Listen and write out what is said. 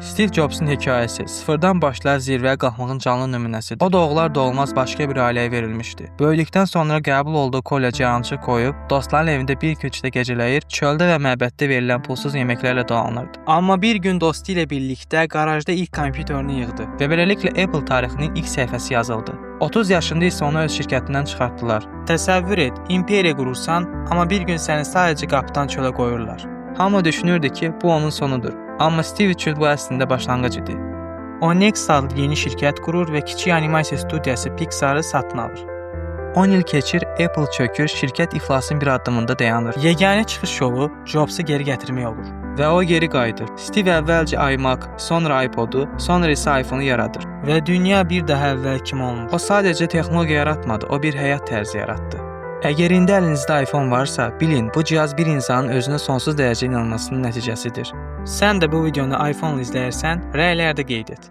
Steve Jobs'un hekayəsi sıfırdan başlayaraq zirvəyə qalxmağın canlı nümunəsidir. O doğular doğulmaz başqa bir ailəyə verilmişdi. Böyüdükdən sonra qəbul olduğu kolleci yançı qoyub, dostların evində bir köçdə gecələyir, çöldə və məbəddə verilən pulsuz yeməklərlə dolanırdı. Amma bir gün dostu ilə birlikdə qarajda ilk kompüterini yığdı və beləliklə Apple tarixinin ilk səhifəsi yazıldı. 30 yaşında isə onu öz şirkətindən çıxartdılar. Təsəvvür et, imperiya qurursan, amma bir gün səni sadəcə qapıdan çölə qoyurlar. Hamı düşünürdü ki, bu onun sonudur. Amma Steve üçün bu əslində başlanğıc idi. O Next adlı yeni şirkət qurur və kiçik animasiya studiyası Pixar-ı satın alır. 10 il keçir, Apple çökür, şirkət iflasın bir addımında dayanır. Yeganə çıxış yolu Jobs-u geri gətirmək olur və o geri qayıdır. Steve əvvəlcə iMac, sonra iPod-u, sonra isə iPhone-u yaradır və dünya bir daha əvvəl kimi olmur. O sadəcə texnologiya yaratmadı, o bir həyat tərzi yaratdı. Əgər indi əlinizdə iPhone varsa, bilin, bu cihaz bir insanın özünə sonsuz dərəcə inanmasının nəticəsidir. Sən də bu videonu iPhone-la izləyirsən, rəylərdə qeyd et.